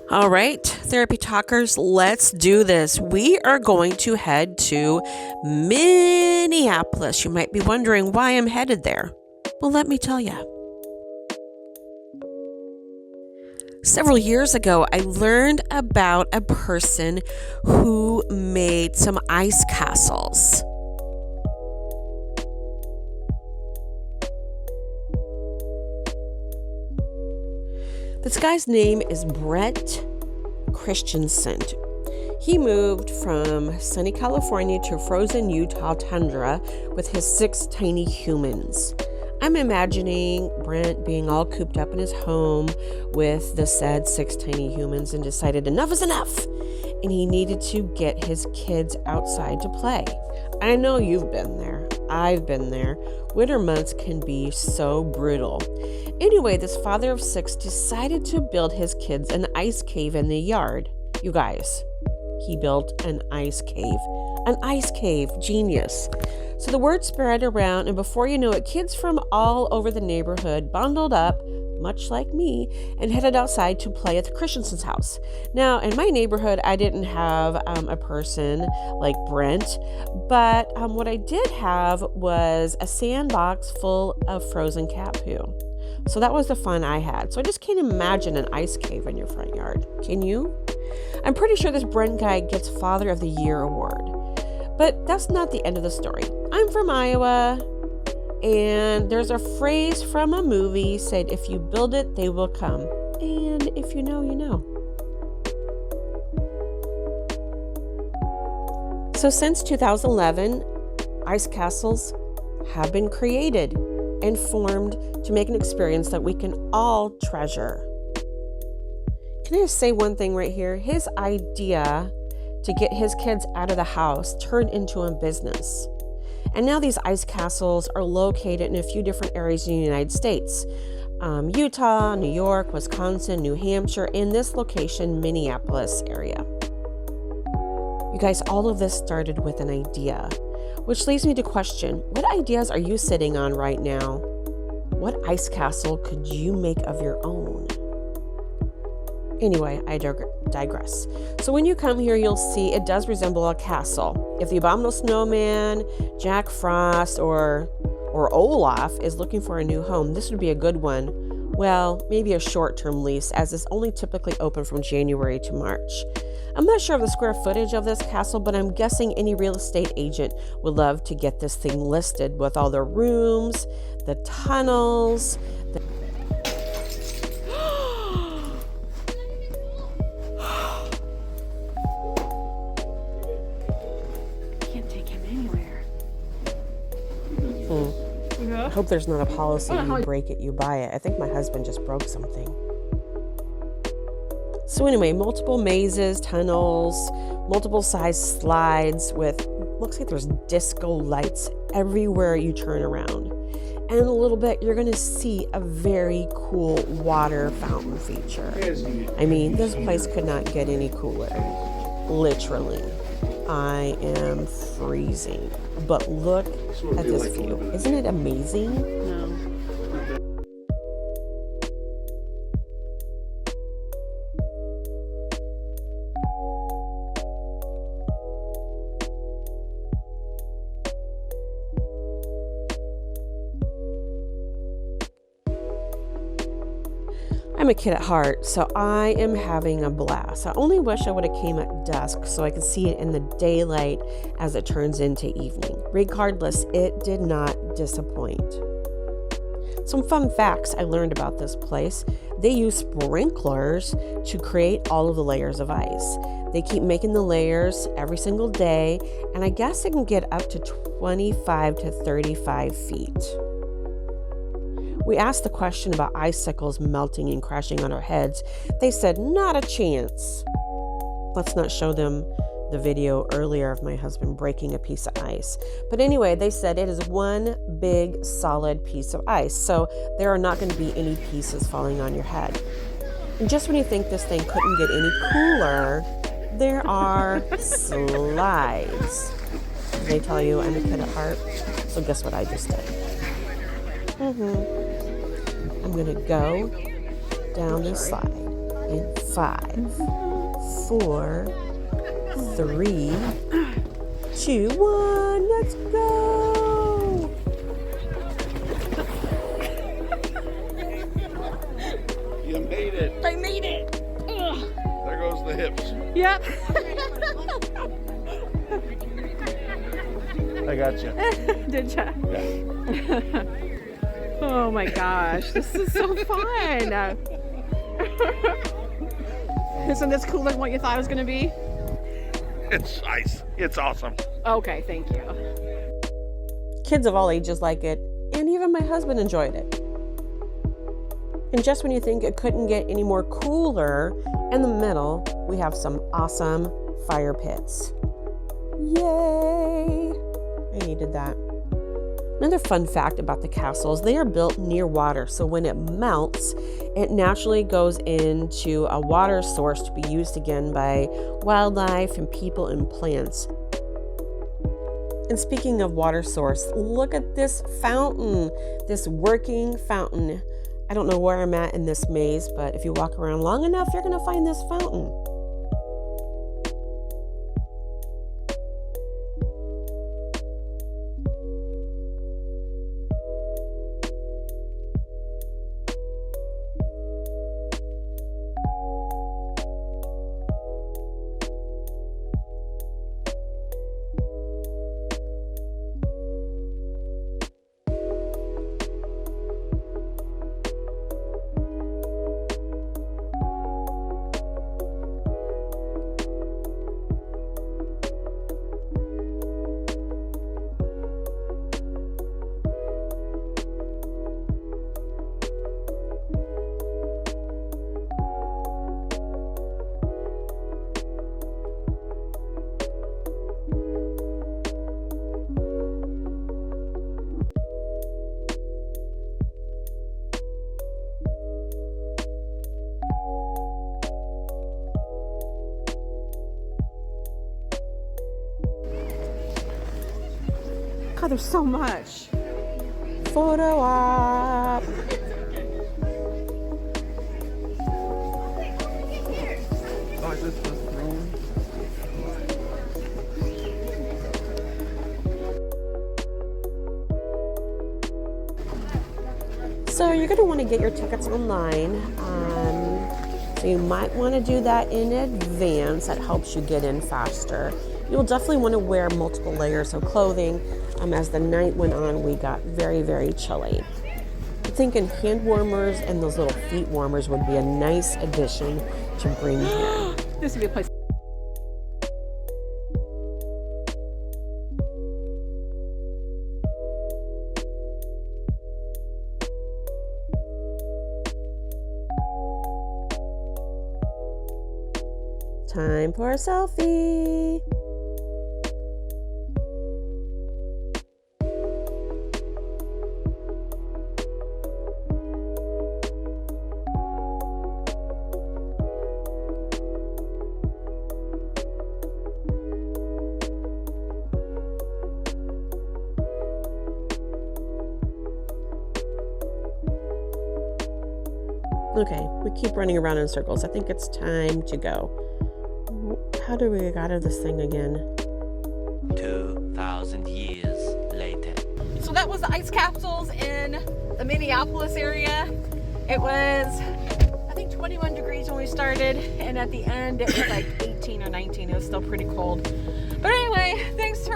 All right, therapy talkers, let's do this. We are going to head to Minneapolis. You might be wondering why I'm headed there. Well, let me tell you. Several years ago, I learned about a person who made some ice castles. This guy's name is Brent Christensen. He moved from sunny California to frozen Utah tundra with his 6 tiny humans. I'm imagining Brent being all cooped up in his home with the said 6 tiny humans and decided enough is enough, and he needed to get his kids outside to play. I know you've been there. I've been there. Winter months can be so brutal. Anyway, this father of 6 decided to build his kids an ice cave in the yard. You guys, he built an ice cave. An ice cave. Genius. So the word spread around, and before you know it, kids from all over the neighborhood bundled up, much like me, and headed outside to play at the Christiansen's house. Now, in my neighborhood, I didn't have a person like Brent, but what I did have was a sandbox full of frozen cat poo. So that was the fun I had. So I just can't imagine an ice cave in your front yard. Can you? I'm pretty sure this Brent guy gets Father of the Year award. But that's not the end of the story. I'm from Iowa, and there's a phrase from a movie said, if you build it, they will come. And if you know, you know. So since 2011, ice castles have been created and formed to make an experience that we can all treasure. Can I just say one thing right here? His idea to get his kids out of the house turned into a business. And now these ice castles are located in a few different areas in the United States. Utah, New York, Wisconsin, New Hampshire, in this location, Minneapolis area. You guys, all of this started with an idea, which leads me to question, what ideas are you sitting on right now? What ice castle could you make of your own? Anyway, I digress. So when you come here, you'll see it does resemble a castle. If the Abominable Snowman, Jack Frost, or Olaf is looking for a new home, this would be a good one. Well, maybe a short-term lease, as it's only typically open from January to March. I'm not sure of the square footage of this castle, but I'm guessing any real estate agent would love to get this thing listed with all the rooms, the tunnels, I hope there's not a policy, you break it, you buy it. I think my husband just broke something. So anyway, multiple mazes, tunnels, multiple size slides with, looks like there's disco lights everywhere you turn around. And in a little bit, you're going to see a very cool water fountain feature. I mean, this place could not get any cooler. Literally. I am freezing. But look at this view. Isn't it amazing? No. I'm a kid at heart, so I am having a blast. I only wish I would have came at dusk so I could see it in the daylight as it turns into evening. Regardless, it did not disappoint. Some fun facts I learned about this place. They use sprinklers to create all of the layers of ice. They keep making the layers every single day, and I guess it can get up to 25 to 35 feet. We asked the question about icicles melting and crashing on our heads. They said, not a chance. Let's not show them the video earlier of my husband breaking a piece of ice. But anyway, they said it is one big solid piece of ice. So there are not going to be any pieces falling on your head. And just when you think this thing couldn't get any cooler, there are slides. They tell you I'm a kid at heart. So guess what I just did? I'm going to go down this slide in 5, 4, 3, 2, 1. Let's go. You made it. I made it. Ugh. There goes the hips. Yep. I got you. Did ya? Yeah. Oh my gosh, this is so fun. Isn't this cooler than what you thought it was going to be? It's nice. It's awesome. Okay, thank you. Kids of all ages like it, and even my husband enjoyed it. And just when you think it couldn't get any more cooler, in the middle, we have some awesome fire pits. Yay! I needed that. Another fun fact about the castles, they are built near water, so when it melts, it naturally goes into a water source to be used again by wildlife and people and plants. And speaking of water source, look at this fountain, this working fountain. I don't know where I'm at in this maze, but if you walk around long enough, you're going to find this fountain. God, there's so much. Photo op. Oh, is this the throne? So you're going to want to get your tickets online. So you might want to do that in advance. That helps you get in faster. You'll definitely want to wear multiple layers of clothing. As the night went on, we got very, very chilly. I'm thinking hand warmers and those little feet warmers would be a nice addition to bring here. This would be a place. Time for a selfie. Okay, we keep running around in circles. I think it's time to go. How do we get out of this thing again? 2,000 years later. So that was the ice capsules in the Minneapolis area. It was, I think, 21 degrees when we started, and at the end it was like 18 or 19. It was still pretty cold. But anyway, thanks for